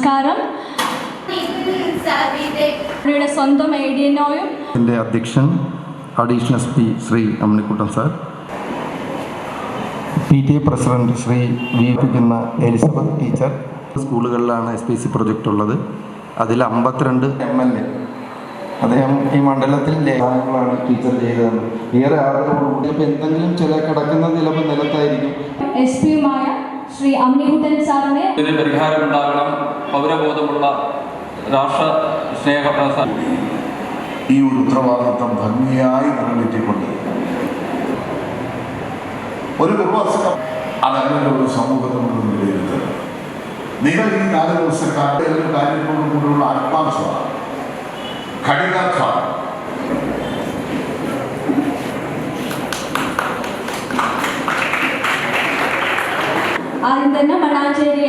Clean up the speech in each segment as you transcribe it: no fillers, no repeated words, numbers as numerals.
നമസ്കാരം. സ്വന്തം ADNOയും എൻ്റെ അധ്യക്ഷൻ additional SP Shri Amminikuttan sir, PTA president Shri വീപിക്കുന്ന എലിസബത്ത് ടീച്ചർ. സ്കൂളുകളിലാണ് SPC പ്രൊജക്റ്റ് ഉള്ളത്. അതിൽ 52 MLA അദ്ദേഹം ഈ മണ്ഡലത്തിൽ ലേഖനങ്ങളാണ് ടീച്ചർ ചെയ്തത്. ഏറെ ആളുകളോട് എന്തെങ്കിലും ചില കിടക്കുന്ന ചിലപ്പോൾ നിലത്തായിരിക്കും. SP-യുമായ ശ്രീ അമ്മിണിക്കുട്ടൻ സാറിനെ ഇതിന് പരിഹാരമുണ്ടാകണം. പൗരബോധമുള്ള രാഷ്ട്ര സ്നേഹ ഈ ഒരു ഉത്തരവാദിത്വം ഭംഗിയായി നിറവേറ്റിക്കൊണ്ട് ഒരു നിർവാസനം അതങ്ങനെ ഒരു സമൂഹത്തിനുള്ള വിലയിരുത്തൽ. നിങ്ങൾ ഈ 4 ദിവസക്കാരുടെ എല്ലാ കാര്യങ്ങളോടും കൂടിയുള്ള ആത്മാർത്ഥമാണ്, കഠിനാധ്വാനം. ആദ്യം തന്നെ മണാഞ്ചേരി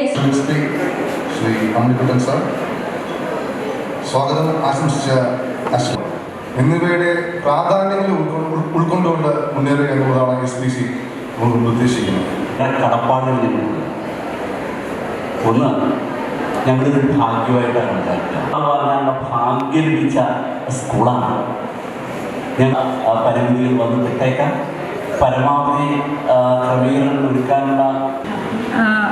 ശ്രീ അമ്മിണിക്കുട്ടൻ സാർ സ്വാഗതം ആശംസിച്ച എന്നിവയുടെ പ്രാധാന്യങ്ങൾ ഉൾക്കൊണ്ടുകൊണ്ട് മുന്നേറുക എന്നുള്ളതാണ് SPC ഉദ്ദേശിക്കുന്നത്. കടപ്പാടുകൾ ഞങ്ങൾക്ക് ഒന്ന്, ഞങ്ങളിതൊരു ഭാഗ്യമായിട്ടാണ് ഞങ്ങളുടെ ഭാഗ്യം ലഭിച്ച സ്കൂളാണ്. ഞങ്ങൾ പരിമിതികൾ വന്ന് വിട്ടേക്കാം, പരമാവധി ക്രമീകരണങ്ങൾ ഒരുക്കാനുള്ള.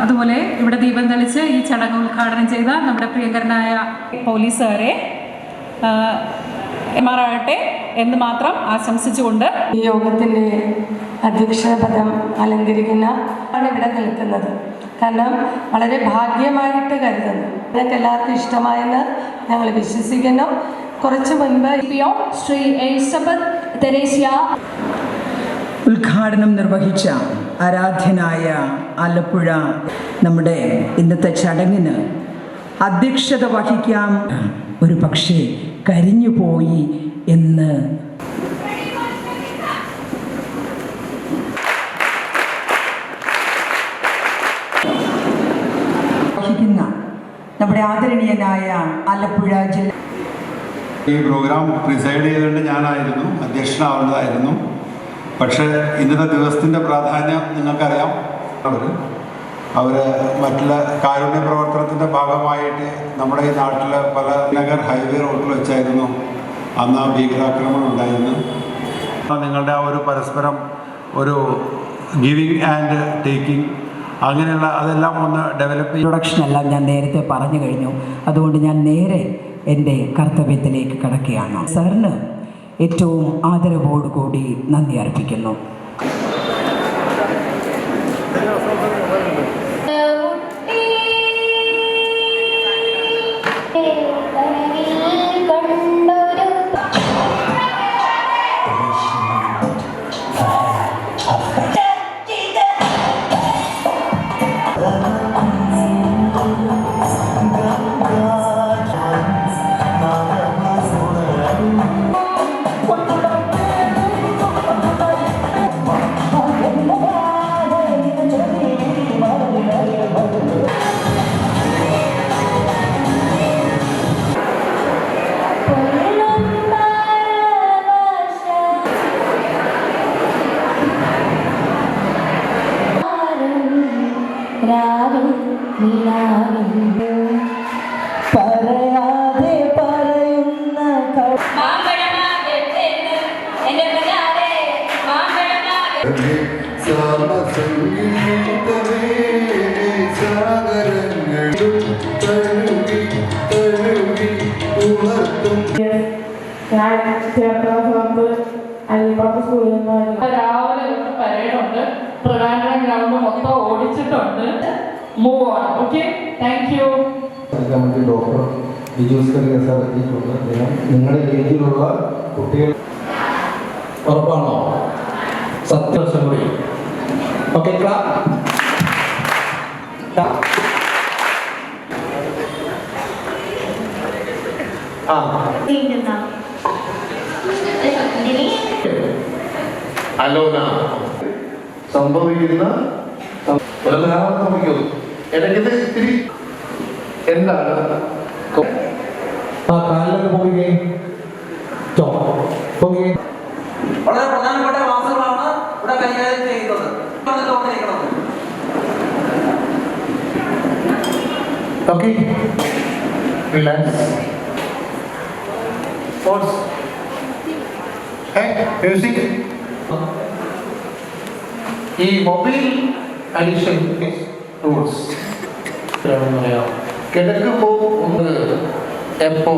അതുപോലെ ഇവിടെ ദീപം തെളിച്ച് ഈ ചടങ്ങ് ഉദ്ഘാടനം ചെയ്ത നമ്മുടെ പ്രിയങ്കരനായ പോലീസുകാരെ മാറാകട്ടെ എന്ന് മാത്രം ആശംസിച്ചുകൊണ്ട് ഈ യോഗത്തിൻ്റെ അധ്യക്ഷപദം അലങ്കരിക്കുന്ന ആണ് ഇവിടെ നിൽക്കുന്നത്. കാരണം വളരെ ഭാഗ്യമായിട്ട് കരുതുന്നു. ഞങ്ങൾക്ക് എല്ലാവർക്കും ഇഷ്ടമായെന്ന് ഞങ്ങൾ വിശ്വസിക്കുന്നു. കുറച്ച് മുൻപ് ശ്രീ എലിസബത്ത് തെരേസ്യ ഉദ്ഘാടനം നിർവഹിച്ച ആരാധ്യനായ ആലപ്പുഴ നമ്മുടെ ഇന്നത്തെ ചടങ്ങിന് അധ്യക്ഷത വഹിക്കാം. ഒരു പക്ഷേ കരിഞ്ഞുപോയി എന്ന് വഹിക്കുന്ന നമ്മുടെ ആദരണീയനായ ആലപ്പുഴ ജില്ല. ഈ പ്രോഗ്രാം പ്രിസൈഡ് ചെയ്തുകൊണ്ട് ഞാനായിരുന്നു, അധ്യക്ഷനാവേണ്ടതായിരുന്നു. പക്ഷേ ഇന്നത്തെ ദിവസത്തിൻ്റെ പ്രാധാന്യം നിങ്ങൾക്കറിയാം. അവർ മറ്റുള്ള കാരുണ്യ പ്രവർത്തനത്തിൻ്റെ ഭാഗമായിട്ട് നമ്മുടെ ഈ നാട്ടിലെ പല നഗർ ഹൈവേ റോഡിൽ വെച്ചായിരുന്നു അന്ന് ആ ഭീകരാക്രമണം ഉണ്ടായിരുന്നു. നിങ്ങളുടെ ആ ഒരു പരസ്പരം ഒരു ഗിവിങ് ആൻഡ് ടേക്കിംഗ് അങ്ങനെയുള്ള അതെല്ലാം ഒന്ന് ഡെവലപ്പ് ചെയ്യും. ഇൻട്രൊഡക്ഷനെല്ലാം ഞാൻ നേരത്തെ പറഞ്ഞു കഴിഞ്ഞു. അതുകൊണ്ട് ഞാൻ നേരെ എൻ്റെ കർത്തവ്യത്തിലേക്ക് കടക്കുകയാണ്. സാറിന് ഏറ്റവും ആദരവോടുകൂടി നന്ദി അർപ്പിക്കുന്നു. പറയാതെ പറയുന്ന രാവിലെ പരേഡുണ്ട്, പ്രധാന ഗ്രൗണ്ട് മൊത്തം ഓടിച്ചിട്ടുണ്ട്. Move on. Okay, thank you. Doctor Biju Skaria sir എത്തിയിട്ടുണ്ട്. അദ്ദേഹം നിങ്ങളുടെ ഏജിലുള്ള കുട്ടികൾ ഉറപ്പാണോ? സത്യം കൂടി. ഓക്കെ, അലോന സംഭവിക്കുന്ന ഇടയ്ക്കിത് ഇത്തിരി എന്താണ് കാലിലൊക്കെ പോവുകയും വളരെ പ്രധാനപ്പെട്ട ക്ലാസുകളാണ് ഇവിടെ കൈകാര്യം ചെയ്യുന്നത്. Okay. Relax. Pause. Hey, music. ഈ മൊബൈൽ അഡിക്ഷൻ റൂൾസ് കിടക്കുമ്പോൾ ഒന്ന് എപ്പോ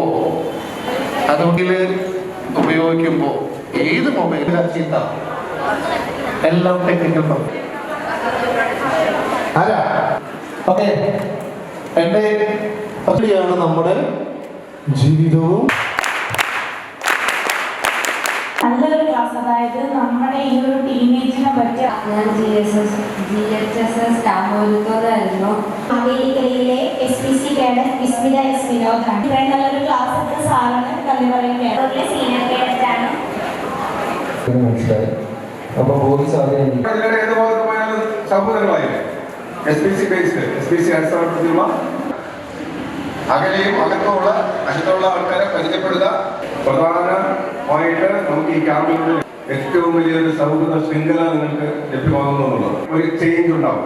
അതുകൊണ്ടിൽ ഉപയോഗിക്കുമ്പോൾ ഏത് മൊബൈൽ ചീത്ത എല്ലാം ടെക്നിക്കൽ ആരാ ഓക്കെ എൻ്റെ പദ്ധതിയാണ് നമ്മുടെ ജീവിതവും. നല്ലൊരു ക്ലാസ്, അതായത് നമ്മുടെ ഈ ഒരു ടീനേജിനെ പറ്റി. ഞാൻ GHSS സ്റ്റാമ്പോലിത്തോടായിരുന്നു. അമേരിക്കയിലെ SPC കേഡറ്റ് വിസ്മിത S വിനോദാണ്. ഇവിടെ നല്ലൊരു ക്ലാസ് എടുത്ത സാറാണ് നന്ദി പറയുകയാണ്. സീനിയർ കേഡറ്റാണ്. മനസ്സിലായി. അപ്പോൾ പോലീസ് സഹോദരങ്ങളായില്ലേ SPC ബേസ്ഡ് SPC അടിസ്ഥാനത്തിലുള്ള അകലെയും അകത്തുള്ള ആൾക്കാരെ പരിചയപ്പെടുക. പ്രധാനമായിട്ട് നമുക്ക് ഈ ക്യാമ്പിനുള്ളിൽ ഏറ്റവും വലിയൊരു സൗഹൃദ ശൃംഖല നിങ്ങൾക്ക് ലഭ്യമാകുന്നു എന്നുള്ളത്. ഒരു ചേഞ്ച് ഉണ്ടാവും.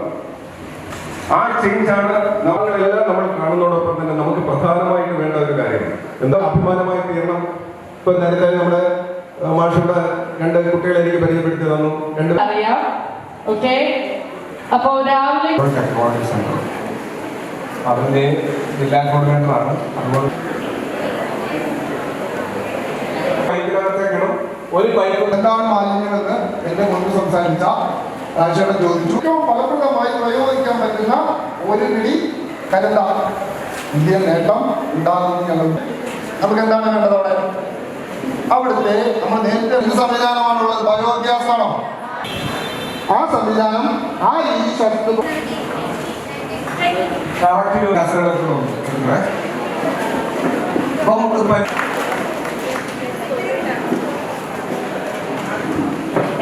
ആ ചേഞ്ചാണ് നമ്മളെല്ലാം നമ്മൾ കാണുന്നതോടൊപ്പം തന്നെ നമുക്ക് പ്രധാനമായിട്ട് വേണ്ട ഒരു കാര്യം. എന്താ അഭിമാനമായി തീരണം. ഇപ്പൊ നേരത്തെ നമ്മുടെ മാഷുടെ 2 കുട്ടികളെ എനിക്ക് പരിചയപ്പെടുത്തി തന്നു. 2 അറിയാം. ഓക്കെ, അപ്പോൾ രാവിലെ അതിന്റെ ജില്ലാ കോർഡിനേറ്ററാണ്. അതുപോലെ ഒരു പൈപ്പ് എന്താണ് മാലിന്യമെന്ന് എന്റെ മുൻപ് സംസാരിച്ച രാജേട്ടൻ ചോദിച്ചു. ഏറ്റവും ഫലപ്രദമായി പ്രയോഗിക്കാൻ പറ്റുന്ന ഒരു പിടി കരുത ഇന്ത്യ നേട്ടം ഉണ്ടാകുന്നു. ഞങ്ങൾക്ക് നമുക്ക് എന്താണ് വേണ്ടത്? അവിടുത്തെ നമ്മൾ നേരത്തെ എന്ത് സംവിധാനമാണുള്ളത്? ബയോഗ്യാസാണോ? ആ സംവിധാനം ആ രീതി ശക്തി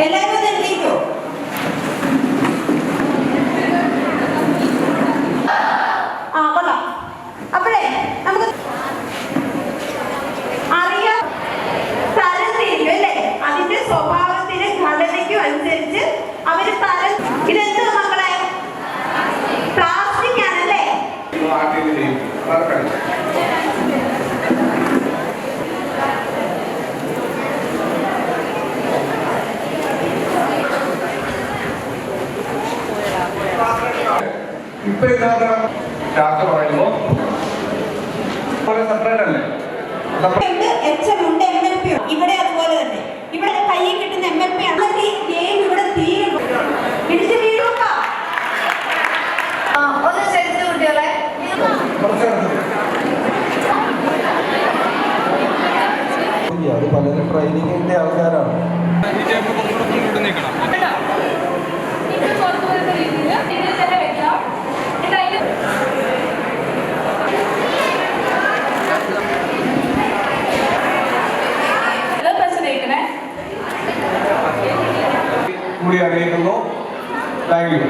എല്ലാവരും എത്തിക്കോ. കൊള്ളാം. അപ്പോഴേ നമുക്ക് അറിയാം തരംതിരിക്കും അല്ലേ? അതിന്റെ സ്വഭാവത്തിനും ഘടനയ്ക്കും അനുസരിച്ച് അവര് ഇതെന്ത് മക്കളെ പ്ലാസ്റ്റിക് ആണല്ലേ? ഇപ്പൊ ചാർജ് പറയുമ്പോ സെപ്പറേറ്റ് അല്ലേ? HM ഉണ്ട്, MLP ഉണ്ട്. ഇവിടെ അതുപോലെ തന്നെ ഇവിടെ കയ്യിൽ കിട്ടുന്ന MLP ആണ്. ഈ ഗെയിം ഇവിടെ തീരും. ഇടിച്ച് വീഴുക. ഒന്ന് ശ്രദ്ധിച്ചു കുട്ടികളെ. അത് പലരും ട്രെയിനിങ്ങിന്റെ ആൾക്കാരാണ്. കൂടി അറിയിക്കുന്നു. Thank you.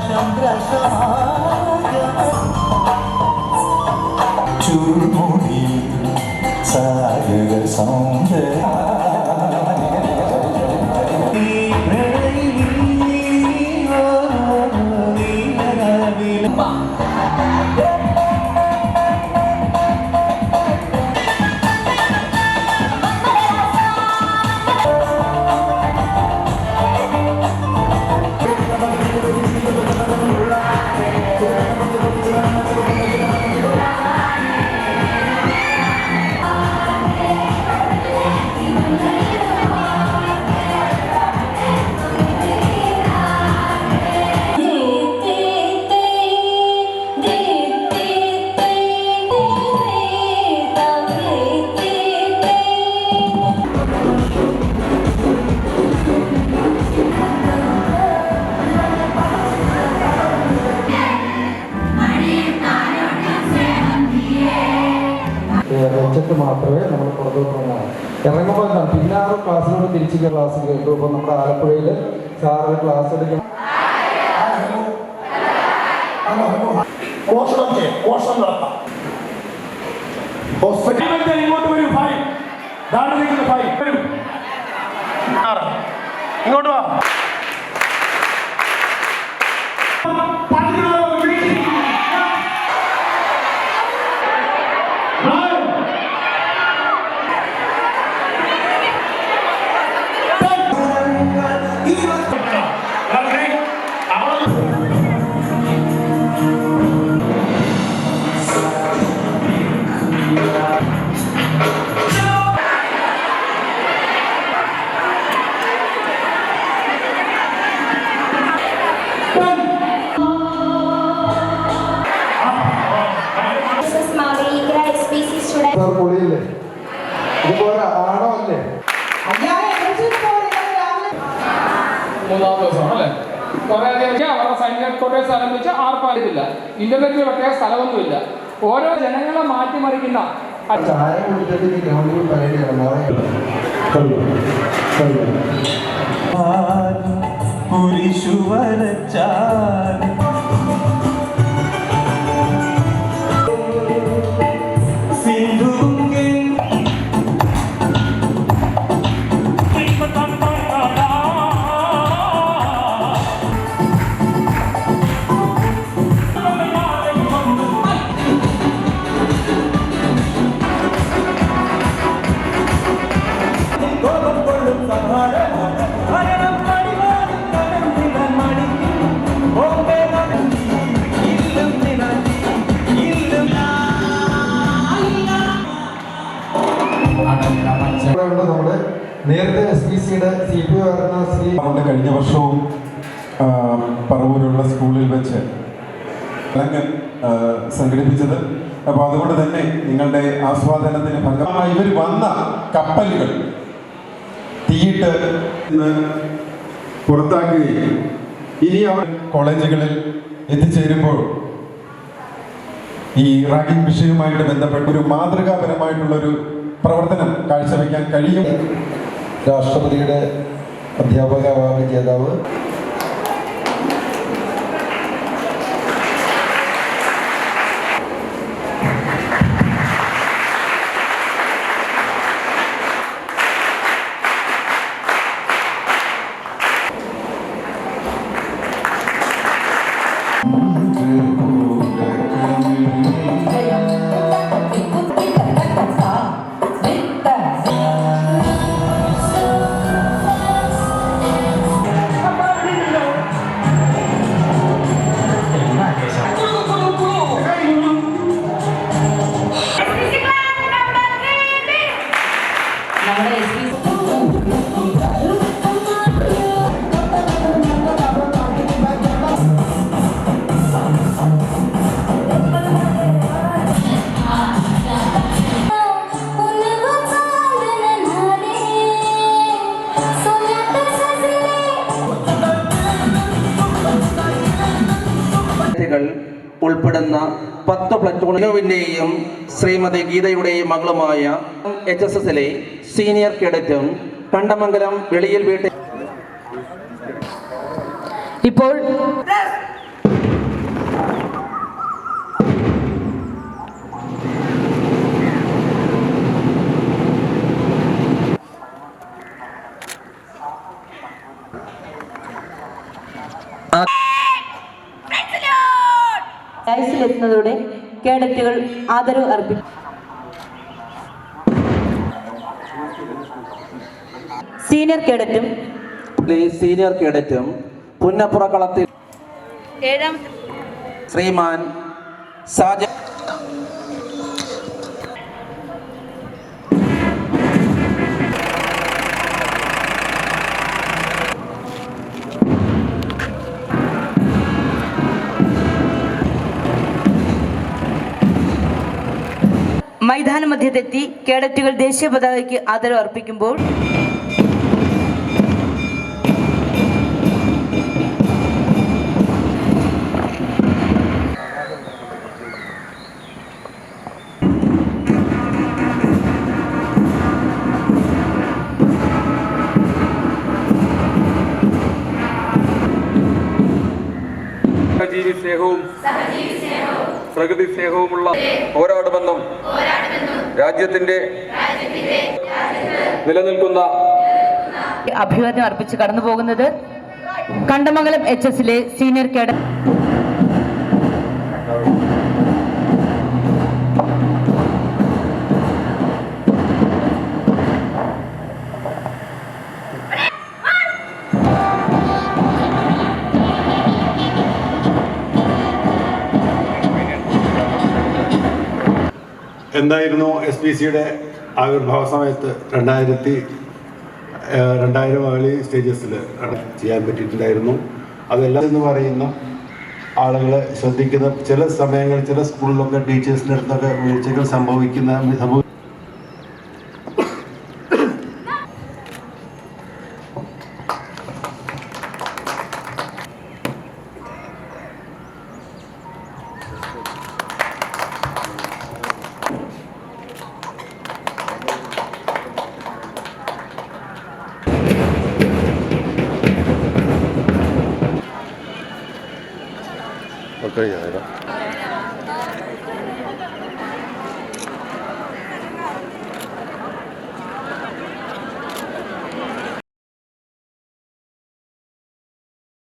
ചന്ദ്രശാ മ്യൂസിക് ക്ലാസ് കേട്ടു. ഇപ്പോൾ നമ്മുടെ ആലപ്പുഴയിൽ സാറ് ക്ലാസ് എടുക്കണം. പോഷണം നടത്താം. ഇങ്ങോട്ട് വരും ഫൈൻ. ഫൈൻ വരും. ഇങ്ങോട്ട് വാ. പൊളിയില്ലേ? ഇതുപോലെ ആണോ അല്ലേ? മൂന്നാമത്തെ ദിവസമാണ് അല്ലേ? കുറേ അവരുടെ സൈനിക ക്വാർട്ടേഴ്സ് ആരംഭിച്ച് ആർപ്പാടില്ല. ഇന്റർനെറ്റിൽ പ്രത്യേക സ്ഥലമൊന്നുമില്ല. ഓരോ ജനങ്ങളെ മാറ്റിമറിക്കുന്ന ചായ കുടിച്ചിട്ട് ഗ്രൗണ്ടിൽ പരേഡ് നമ്മുടെ നേരത്തെ SPCയുടെ CPO ആയിരുന്ന ശ്രീ കഴിഞ്ഞ വർഷവും പറവൂരുള്ള സ്കൂളിൽ വെച്ച് സംഘടിപ്പിച്ചത്. അപ്പോൾ അതുകൊണ്ട് തന്നെ നിങ്ങളുടെ ആസ്വാദനത്തിന് ഭാഗമായി ഇവർ വന്ന കപ്പലുകൾ തീയിട്ട് പുറത്താക്കുകയും ഇനി അവർ കോളേജുകളിൽ എത്തിച്ചേരുമ്പോൾ ഈ റാഗിംഗ് വിഷയവുമായിട്ട് ബന്ധപ്പെട്ട് ഒരു മാതൃകാപരമായിട്ടുള്ളൊരു പ്രവർത്തനം കാഴ്ചവെക്കാൻ കഴിയും. രാഷ്ട്രപതിയുടെ അധ്യാപക അവാർഡ് ജേതാവ് ഉൾപ്പെടുന്ന 10 പ്ലറ്റൂണിൻ്റെയും ശ്രീമതി ഗീതയുടെയും മകളുമായ HSSലെ സീനിയർ കേഡറ്റും കണ്ടമംഗലം വെളിയിൽ വീട്ടിൽ ഇപ്പോൾ എത്തുന്നതോടെ കേഡറ്റുകൾ ആദരവ് അർപ്പിക്കും. സീനിയർ കേഡറ്റും പുന്നപ്പുറ കളത്തിൽ ശ്രീമാൻ സാജ മൈതാന മധ്യത്തെത്തി കേഡറ്റുകൾ ദേശീയ പതാകയ്ക്ക് ആദരവ് അർപ്പിക്കുമ്പോൾ സഹജീവി സ്നേഹവും പ്രകൃതി സ്നേഹവുമുള്ള പോരാടുമെന്നും രാജ്യത്തിന്റെ നിലനിൽക്കുന്ന അഭിവാദ്യം അർപ്പിച്ച് കടന്നു പോകുന്നത് കണ്ടമംഗലം HSലെ സീനിയർ കേഡറ്റ് എന്തായിരുന്നു SPCയുടെ ആവിർഭാവ സമയത്ത് 2000 ഏർലി സ്റ്റേജസിൽ ചെയ്യാൻ പറ്റിയിട്ടുണ്ടായിരുന്നു. അതെല്ലാം എന്ന് പറയുന്ന ആളുകൾ ശ്രദ്ധിക്കുന്ന ചില സമയങ്ങളിൽ ചില സ്കൂളിലൊക്കെ ടീച്ചേഴ്സിൻ്റെ അടുത്തൊക്കെ വീഴ്ചകൾ സംഭവിക്കുന്ന Okay, yeah.